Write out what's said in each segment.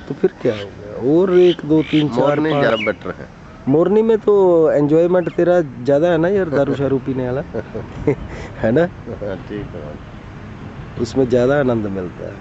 तो फिर क्या हो गया? और 1 2 3 4 नहीं ज़्यादा बेटर है। मोरनी में तो एंजॉयमेंट तेरा ज़्यादा है ना यार, दारू शारू पीने वाला है ना? ठीक है, उसमें ज़्यादा आनंद मिलता है।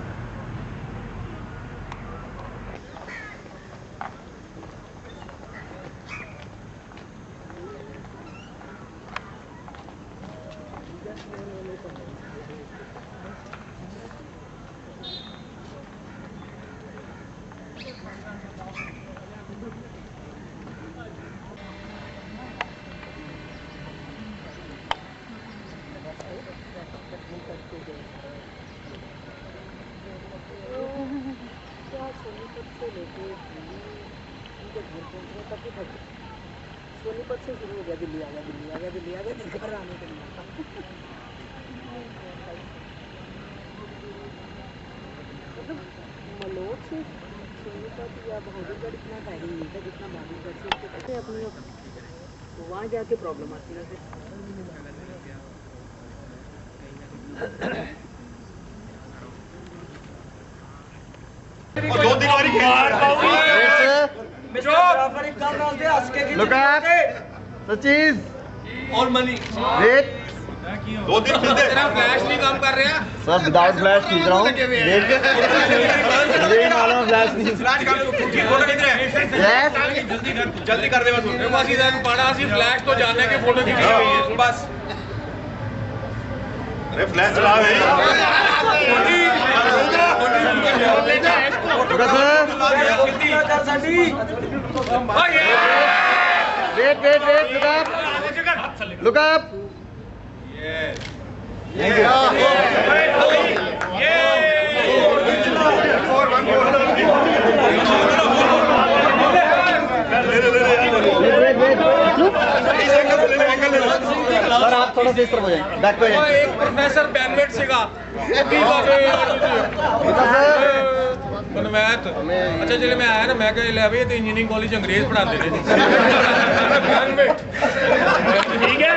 सोनीपत से शुरू हो गया, दिल्ली आ गया, दिल्ली आ गया, दिल्ली आ गया, फिर घर आने के लिए मतलब मलोट से सोनीपत या बहादुरगढ़ इतना टाइम नहीं था जितना बहादुरगढ़ से अपनी वहाँ जाके प्रॉब्लम आती है। Look at the cheese और मनी wait 2 दिन मिलते तेरा फ्लैश नहीं काम कर रहा सर विदाउट फ्लैश खींच रहा हूँ देख मुझे ही मालूम है फ्लैश नहीं फ्लैश कर फोटो खींच रहे हैं जल्दी कर दे बस मेरे पास इधर पड़ा सी फ्लैश तो जाने के फोटो खींच रही है बस अरे फ्लैश चला भाई wait look up yes thank you sir आप थोड़ा सा इस तरफ हो जाएं बैक पे जाएं एक प्रोफेसर बैनमेट सीगा मैथ अच्छा चले मैं आया ना मैं कह लिया भाई तो इंजीनियरिंग कॉलेज अंग्रेज पढ़ाते थे ठीक है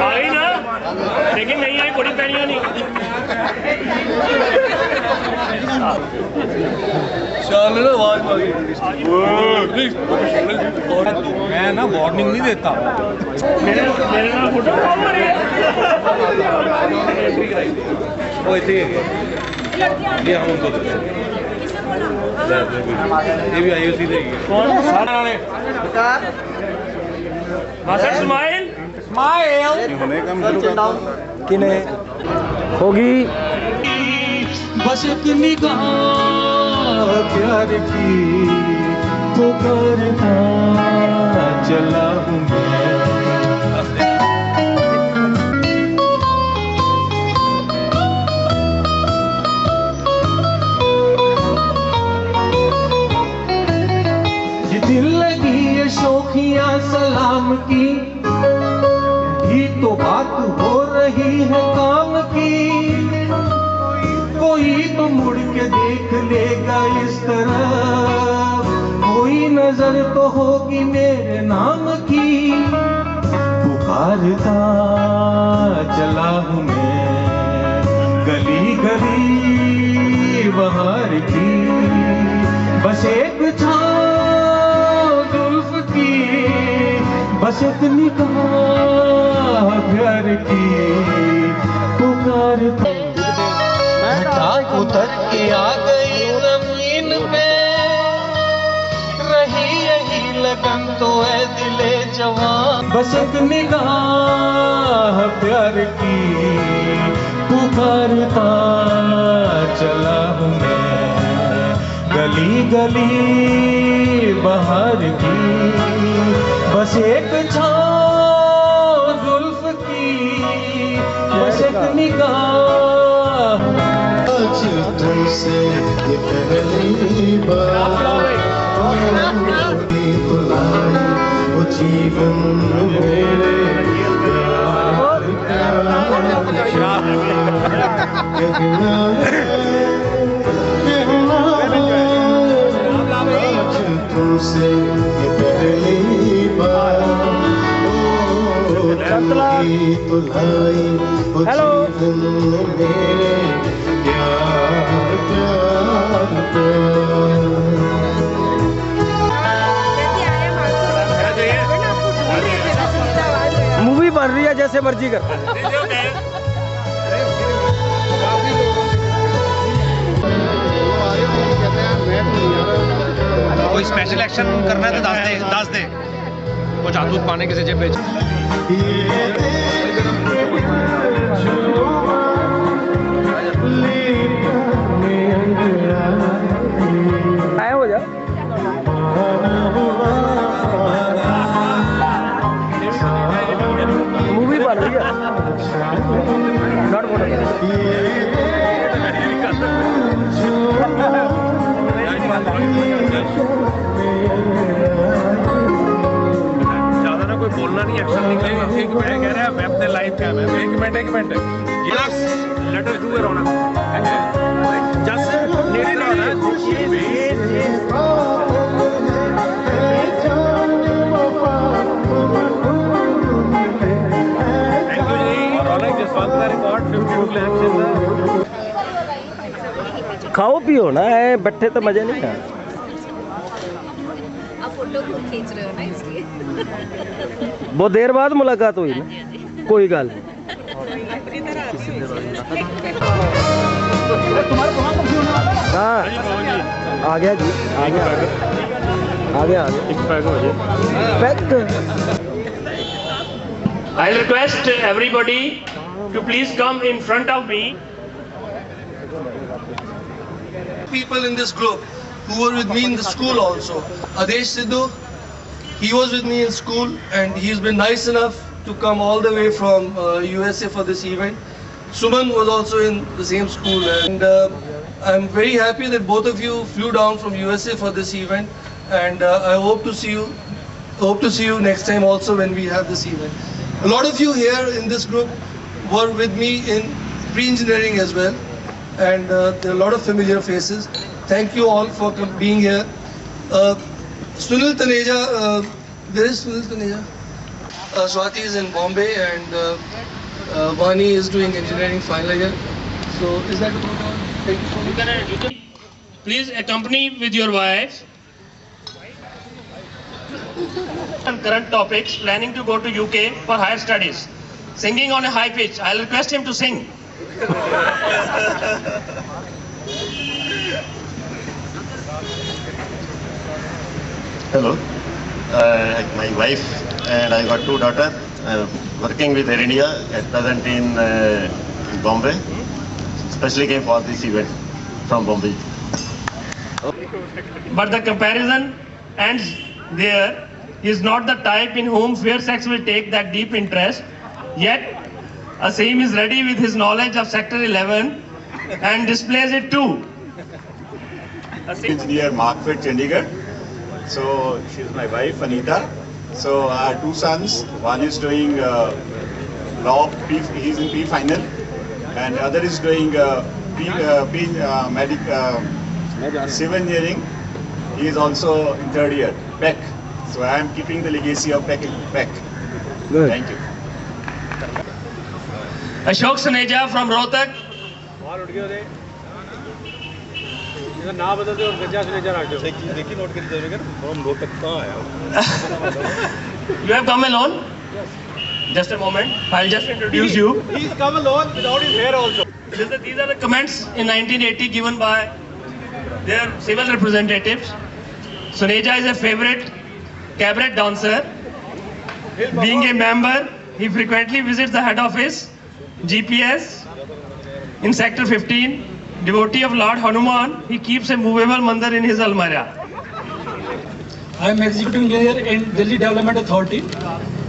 आई ना लेकिन नहीं आई बड़ी पैनियां नहीं चल ना आवाज मैं ना वार्निंग नहीं देता मेरे नाल फोटो कॉल हो रही है वो इतने ये हम उनको देते हैं ये भी आई उसी देगी कौन सारा ने मास्टर स्माइल स्माइल होने का चिल डाउन किने होगी बस एक निगाह प्यार की पुकारता चला हूँ मैं दिल लगी ये शौखिया सलाम की ही तो बात हो रही है काम की कोई तो मुड़ के देख लेगा इस तरफ कोई नजर तो होगी मेरे नाम की पुकारता चला हूँ मैं गली गली बहार की बस एक बस एक निगाह प्यार की पुकारता उतर के आ गई जमीन पे रही यही लगन तो है दिले जवान बस एक निगाह प्यार की पुकारता चला हूँ मैं गली गली बहार की बस एक छाँव जुल्फ की बस एक निगाह तुमसे ये पहली बार जीवन मेरे प्यार कहना आज तुमसे ये पहली बार की तुलाई जीवन मेरे प्यार प्यार प्यार। मूवी बन रही है, जैसे मर्जी कर। कोई स्पेशल एक्शन करना है तो दस दे वो जादू पाने किसी जेब बेच। आए हो जा। मूवी बन रही है। नॉट ज्यादा ना कोई बोलना नहीं, एक्शन नहीं करेगा। एक मिनट कह रहा है मैं अपने लाइफ का मैं एक minute let us do around just need खाओ पियो ना, है बैठे तो मजे नहीं है। आप फोटो खूब खींच रहे हो ना इसलिए। बहुत देर बाद मुलाकात हुई ना, कोई गल नहीं। हाँ आ गया जी, आ गया आ गया। I'll request everybody to please come in front of me. People in this group who were with me in the school also. Adesh Sidhu, he was with me in school and he's been nice enough to come all the way from USA for this event. Suman was also in the same school and I'm very happy that both of you flew down from USA for this event and I hope to see you next time also when we have this event. A lot of you here in this group were with me in pre-engineering as well. And there are a lot of familiar faces. Thank you all for being here. Sunil Taneja, where is Sunil Taneja? Swati is in Bombay and Vani is doing engineering final year. So is that all? Thank you so much. Please accompany with your wife. On current topics, planning to go to UK for higher studies. Singing on a high pitch. I'll request him to sing. Hello, my wife and I got two daughters working with Air India at present in Bombay. Especially came for this event from Bombay. But the comparison ends there. He is not the type in whom fair sex will take that deep interest. Yet Asim is ready with his knowledge of Sector 11 and displays it too. Engineer Markfit, Chandigarh. So she's my wife, Anita. So I have two sons. One is doing law, he's in P final, and the other is doing civil engineering. He is also in third year, PEC. So I am keeping the legacy of PEC. Good. Thank you. Ashok Saneja from Rohtak. ना बदलते और गजा सुनेजा रख दो देखिए note कर दीजिएगा हम लोग तक कहां आया You have come alone? Yes. Just a moment. I'll just introduce you. He's come alone without his hair also. These are the comments in 1980 given by their civil representatives. Suneja is a favorite cabaret dancer. Being a member, he frequently visits the head office, GPS, in Sector 15. Devotee of Lord Hanuman, he keeps a movable mandir in his almirah. I am executive engineer in Delhi Development Authority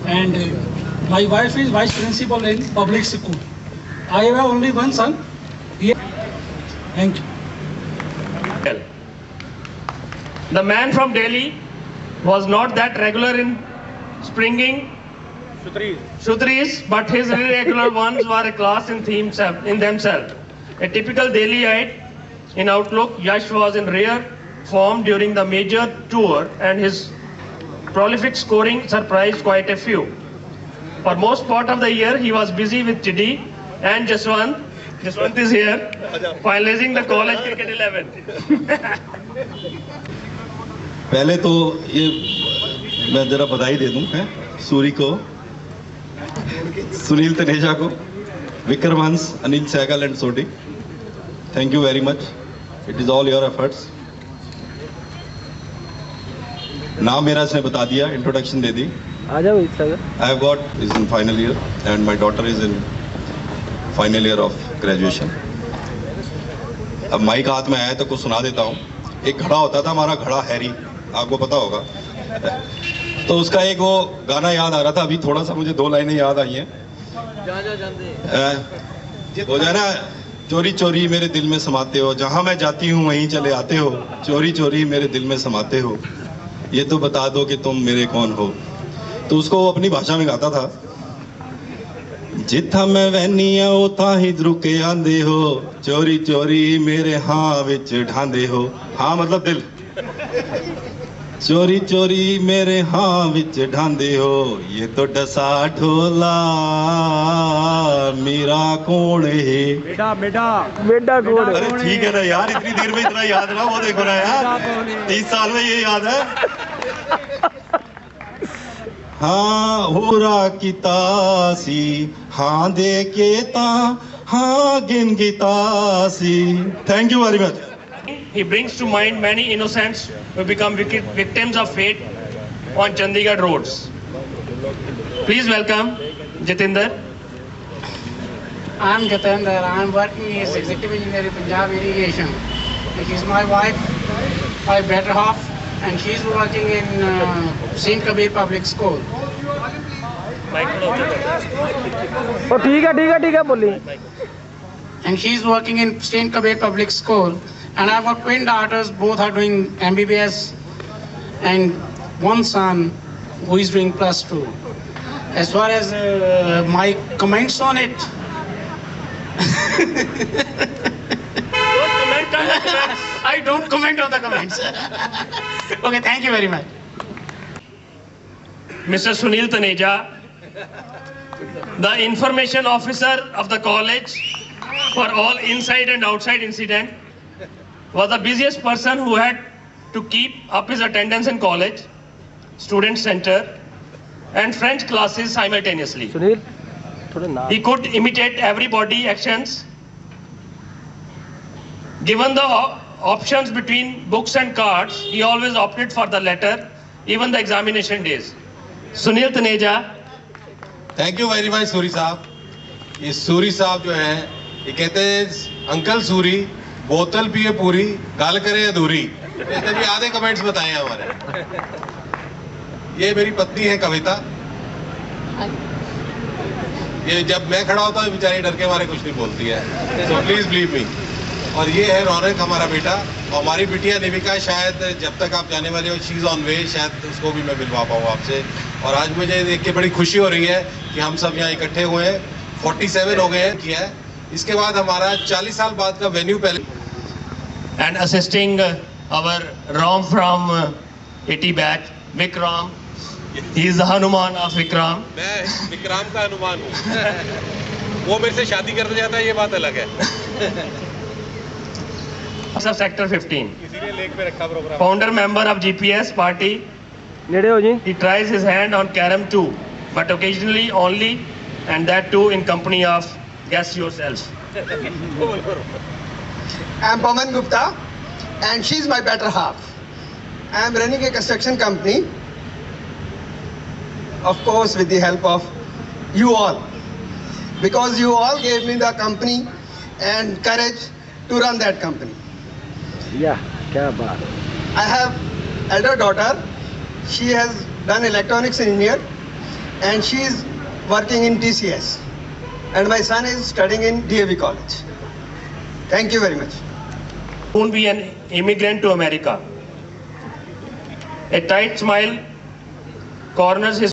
and my wife is vice principal in public school. I have only one son. Thank you. The man from Delhi was not that regular in springing Sutris, but his irregular ones were a class in themselves. A typical Delhiite in outlook, Yash was in rare form during the major tour, and his prolific scoring surprised quite a few. For most part of the year, he was busy with Chidi and Jaswant. Jaswant is here, finalizing the college cricket 11. पहले तो ये मैं जरा बधाई दे दूं है सूरी को, सुनील तनेजा को, Vikram Hans, Anil Sehgal and Sodhi. Thank you very much. It is all your efforts. नाम मेरा इसने बता दिया, इंट्रोडक्शन दे दी. आ जाओ sir. I have got is in final year and my daughter is in final year of graduation. अब माइक हाथ में आया तो कुछ सुना देता हूँ. एक घड़ा होता था हमारा, घड़ा हैरी, आपको पता होगा. तो उसका एक वो गाना याद आ रहा था. अभी थोड़ा सा मुझे 2 लाइनें याद आई हैं. हो जाए ना, चोरी चोरी मेरे दिल में समाते हो, जहाँ मैं जाती हूँ वहीं चले आते हो, चोरी चोरी मेरे दिल में समाते हो, ये तो बता दो कि तुम मेरे कौन हो. तो उसको वो अपनी भाषा में गाता था. जिथा मैं वहनी आ उथा ही रुके आंदे हो, चोरी चोरी मेरे हाँ विच ढांदे हो. हाँ मतलब दिल. चोरी चोरी मेरे हाँ विच ढांदे हो, ये तो डसा ढोला मेरा कौन है. बेटा बेटा बेटा कौन है. अरे ठीक है ना यार, इतनी देर में इतना याद ना, वो देखो ना यार, 30 साल में ये याद है. हाँ होरा कितासी, हाँ दे के ता, हाँ गिन गितासी. Thank you very much. He brings to mind many innocents who become victims of fate on Chandigarh roads. Please welcome Jitinder. I am Jitinder. I am working as executive engineer in Punjab Irrigation. She is my wife, my better half, and she is working in Saint Kabir Public School. ओ ठीक है बोली. And she is working in Saint Kabir Public School. And I've got twin daughters, both are doing MBBS, and one son who is doing +2. As far as my comments on it, I don't comment on the comments. Okay, thank you very much. Mr. Sunil Taneja, the information officer of the college for all inside and outside incident, was the busiest person who had to keep up his attendance in college, student center, and French classes simultaneously. Sunil, he could imitate everybody actions. Given the options between books and cards, he always opted for the latter, even the examination days. Sunil Taneja. Thank you very much, Suri साहब. ये सूरी साहब जो हैं, ये कहते हैं uncle Suri, बोतल पिए पूरी, गाल करे अधूरी. इसने भी आधे कमेंट्स बताए हैं हमारे. ये मेरी पत्नी है कविता. ये जब मैं खड़ा होता हूँ बेचारी डर के मारे कुछ नहीं बोलती है. So please believe me. और ये है रौनक हमारा बेटा, और हमारी बिटिया निविका. शायद जब तक आप जाने वाले हो, शी इज ऑन वे, शायद उसको भी मैं मिलवा पाऊँ आपसे. और आज मुझे देख के बड़ी खुशी हो रही है कि हम सब यहाँ इकट्ठे हुए हैं. 47 हो गए हैं किया है. इसके बाद हमारा 40 साल बाद का वेन्यू पहले. And assisting our Ram from 80 back, Vikram. He is the Hanuman of Vikram. मैं विक्राम का हनुमान हूँ. वो मेरे से शादी करने जाता है, ये बात अलग है. Of Sector 15. इसीलिए लेक पे रखा programme. Founder member of GPS party. नेड़े हो जी. He tries his hand on carom too, but occasionally only, and that too in company of guess yourself. I'm Pawan Gupta, and she's my better half. I'm running a construction company, of course with the help of you all, because you all gave me the company and courage to run that company. Yeah, क्या बात. I have elder daughter. She has done electronics engineer, and she is working in TCS. And my son is studying in DAV College. Thank you very much. Soon be an immigrant to America. A tight smile corners his